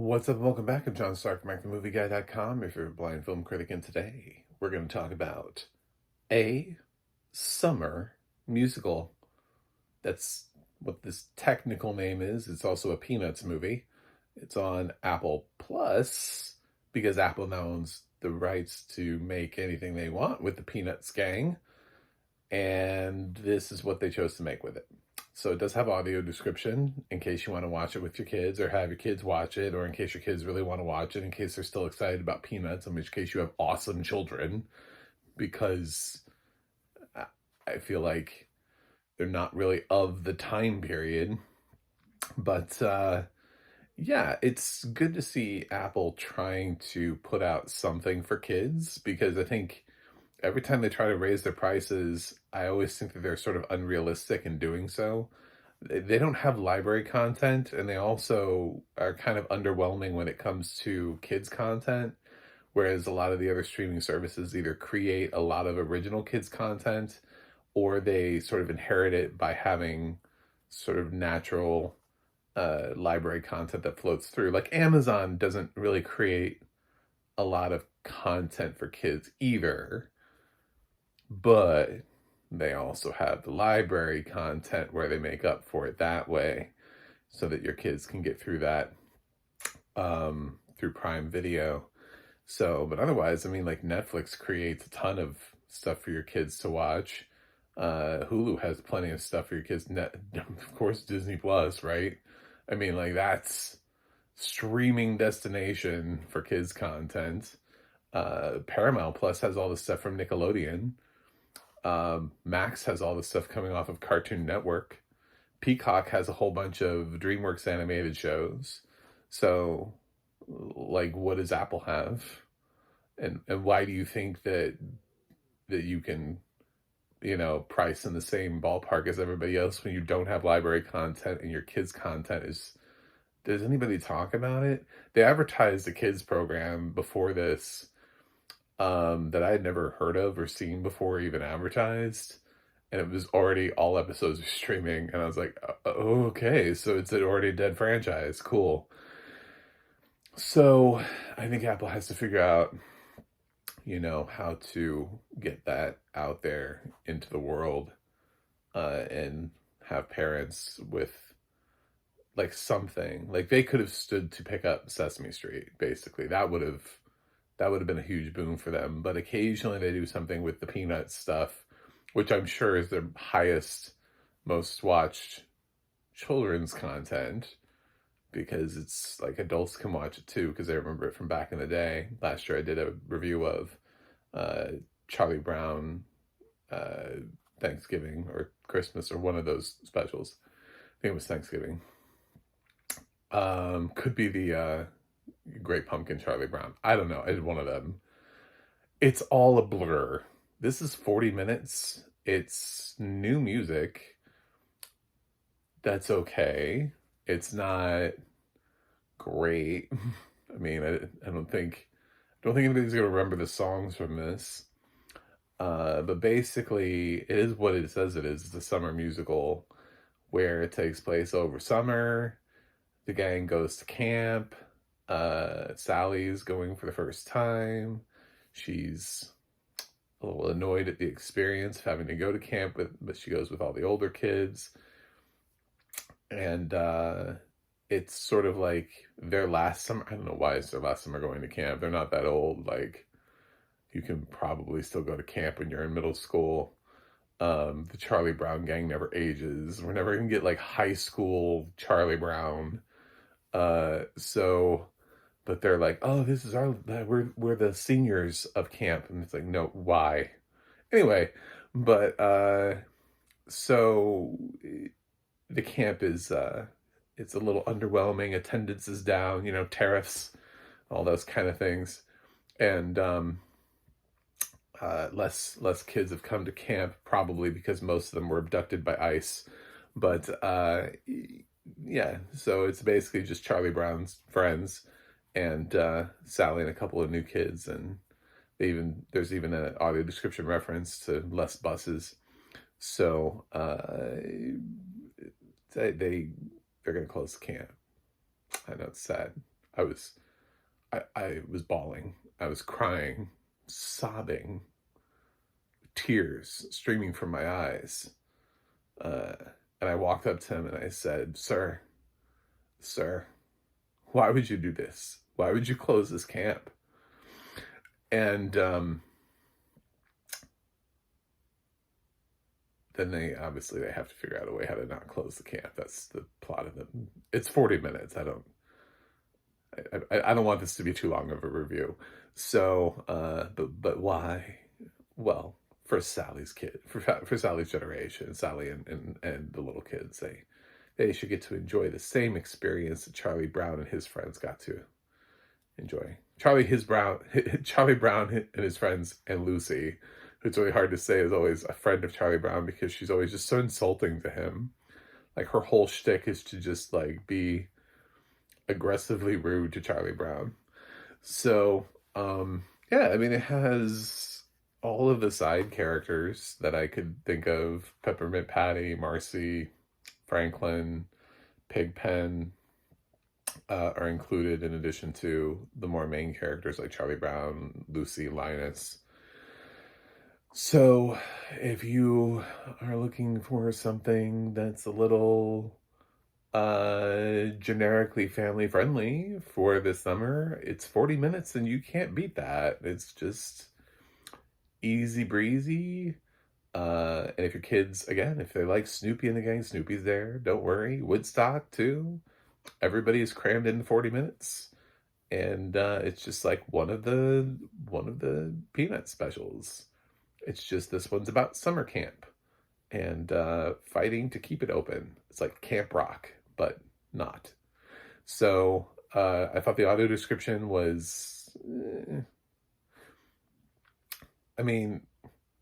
What's up? Welcome back. I'm John Stark from MacTheMovieGuy.com, your favorite blind film critic, and today we're going to talk about a summer musical. That's what this technical name is. It's also a Peanuts movie. It's on Apple Plus because Apple now owns the rights to make anything they want with the Peanuts gang, and this is what they chose to make with it. So it does have audio description in case you want to watch it with your kids or have your kids watch it, or in case your kids really want to watch it, in case they're still excited about Peanuts, in which case you have awesome children, because I feel like they're not really of the time period. But yeah, it's good to see Apple trying to put out something for kids, because I think every time they try to raise their prices, I always think that they're sort of unrealistic in doing so. They don't have library content, and they also are kind of underwhelming when it comes to kids content, whereas a lot of the other streaming services either create a lot of original kids content or they sort of inherit it by having sort of natural library content that floats through. Like Amazon doesn't really create a lot of content for kids either, but they also have the library content where they make up for it that way so that your kids can get through that through Prime Video. So, but otherwise, I mean, like Netflix creates a ton of stuff for your kids to watch. Hulu has plenty of stuff for your kids. Of course, Disney Plus, right? I mean, like that's streaming destination for kids content. Paramount Plus has all the stuff from Nickelodeon. Max has all the stuff coming off of Cartoon Network. Peacock has a whole bunch of DreamWorks animated shows. So, like, what does Apple have? And why do you think that you can, price in the same ballpark as everybody else when you don't have library content and your kids' content is... Does anybody talk about it? They advertised a kids program before this that I had never heard of or seen before, even advertised, and it was already all episodes are streaming, and I was like, okay, so it's an already dead franchise, cool. So I think Apple has to figure out, how to get that out there into the world, and have parents with like something, like they could have stood to pick up Sesame Street, basically. That would have been a huge boon for them. But occasionally they do something with the Peanuts stuff, which I'm sure is their highest, most watched children's content, because it's like adults can watch it too, because I remember it from back in the day. Last year I did a review of Charlie Brown Thanksgiving or Christmas or one of those specials. I think it was Thanksgiving. Could be the Great Pumpkin Charlie Brown. I don't know. It's one of them. It's all a blur. This is 40 minutes. It's new music. That's okay. It's not great. I mean, I don't think anybody's gonna remember the songs from this. But basically, it is what it says it is. It's a summer musical where it takes place over summer. The gang goes to camp. Sally's going for the first time. She's a little annoyed at the experience of having to go to camp but she goes with all the older kids. And it's sort of like their last summer. I don't know why it's their last summer going to camp. They're not that old. Like, you can probably still go to camp when you're in middle school. The Charlie Brown gang never ages. We're never gonna get like high school Charlie Brown. So, but they're like, oh, this is we're the seniors of camp. And it's like, no, why? Anyway, but, so the camp is, it's a little underwhelming. Attendance is down, tariffs, all those kind of things. And, less kids have come to camp, probably because most of them were abducted by ICE. But, yeah, so it's basically just Charlie Brown's friends and Sally and a couple of new kids, and there's even an audio description reference to less buses. So they're gonna close the camp. I know it's sad. I was bawling. I was crying, sobbing, tears streaming from my eyes. Uh, and I walked up to him and I said, sir, why would you do this? Why would you close this camp? And then they have to figure out a way how to not close the camp. That's the plot of it. It's 40 minutes. I don't want this to be too long of a review. So, but why? Well, for Sally's generation, Sally and the little kids, they should get to enjoy the same experience that Charlie Brown and his friends got to enjoy. Charlie Brown and his friends, and Lucy, who's really hard to say, is always a friend of Charlie Brown because she's always just so insulting to him. Like, her whole shtick is to just like be aggressively rude to Charlie Brown. So, yeah, I mean, it has all of the side characters that I could think of: Peppermint Patty, Marcy, Franklin, Pigpen, are included in addition to the more main characters like Charlie Brown, Lucy, Linus. So if you are looking for something that's a little generically family friendly for this summer, it's 40 minutes and you can't beat that. It's just easy breezy. And if your kids, again, if they like Snoopy and the gang, Snoopy's there. Don't worry. Woodstock too. Everybody is crammed in 40 minutes. And it's just like one of the Peanut specials. It's just, this one's about summer camp and fighting to keep it open. It's like Camp Rock, but not. So I thought the audio description was, I mean,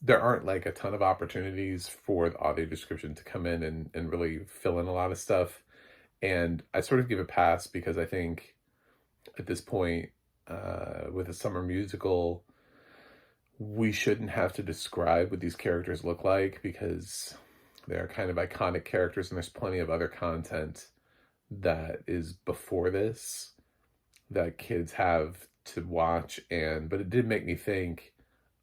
there aren't like a ton of opportunities for the audio description to come in and really fill in a lot of stuff. And I sort of give a pass because I think at this point, with a summer musical, we shouldn't have to describe what these characters look like because they're kind of iconic characters and there's plenty of other content that is before this that kids have to watch. But it did make me think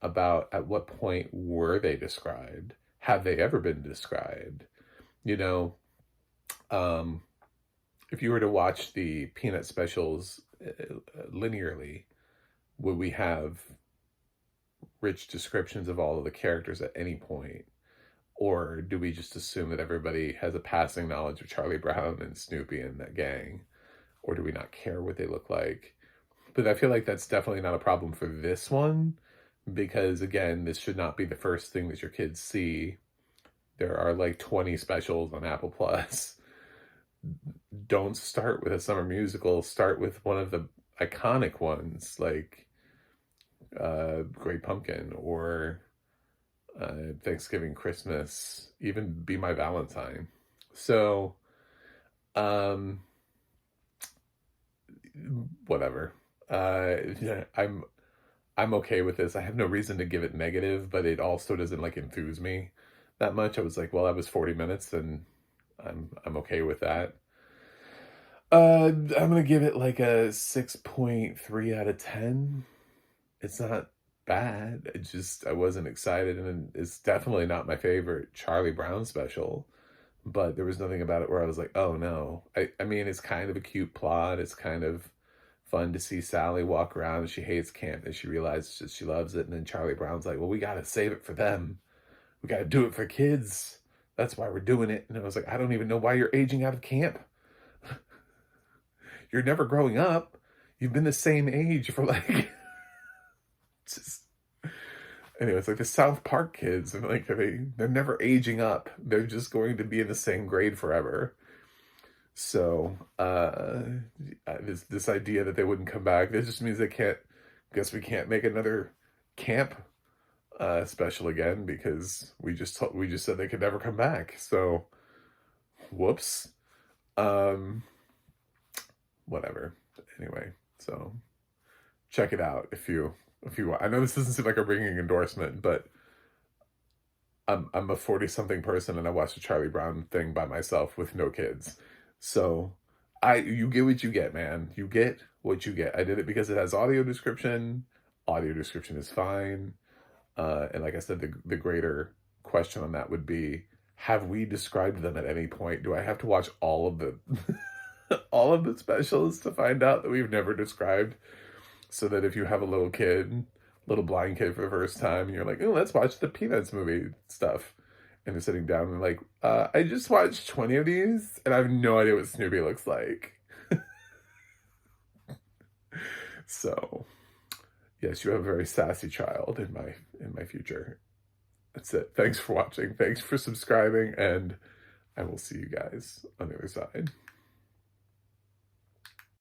about, at what point were they described? Have they ever been described? You know, if you were to watch the Peanut specials linearly, would we have rich descriptions of all of the characters at any point? Or do we just assume that everybody has a passing knowledge of Charlie Brown and Snoopy and that gang? Or do we not care what they look like? But I feel like that's definitely not a problem for this one, because again, this should not be the first thing that your kids see. There are like 20 specials on Apple Plus. Don't start with a summer musical. Start with one of the iconic ones, like Great Pumpkin, or Thanksgiving, Christmas, even Be My Valentine. So, whatever. Yeah, I'm okay with this. I have no reason to give it negative, but it also doesn't like enthuse me that much. I was like, well, that was 40 minutes, and I'm okay with that. I'm gonna give it like a 6.3 out of 10. It's not bad. I wasn't excited, and it's definitely not my favorite Charlie Brown special, but there was nothing about it where I was like, oh no. I mean, it's kind of a cute plot. It's kind of fun to see Sally walk around and she hates camp and she realizes that she loves it. And then Charlie Brown's like, well, we got to save it for them. We got to do it for kids. That's why we're doing it. And I was like, I don't even know why you're aging out of camp. You're never growing up. You've been the same age for like, just, anyway, it's like the South Park kids, and like they're never aging up. They're just going to be in the same grade forever. So this idea that they wouldn't come back, that just means we can't make another camp special again, because we just said they could never come back. So whoops. Whatever. Anyway, so check it out if you want. I know this doesn't seem like a ringing endorsement, but I'm a 40-something person and I watched the Charlie Brown thing by myself with no kids. So You get what you get, man. You get what you get. I did it because it has audio description. Audio description is fine. And like I said, the greater question on that would be, have we described them at any point? Do I have to watch all of the all of the specials to find out that we've never described? So that if you have a little kid, little blind kid for the first time, and you're like, oh, let's watch the Peanuts movie stuff. And they're sitting down and like, I just watched 20 of these and I have no idea what Snoopy looks like. So, yes, you have a very sassy child in my future. That's it. Thanks for watching. Thanks for subscribing, and I will see you guys on the other side.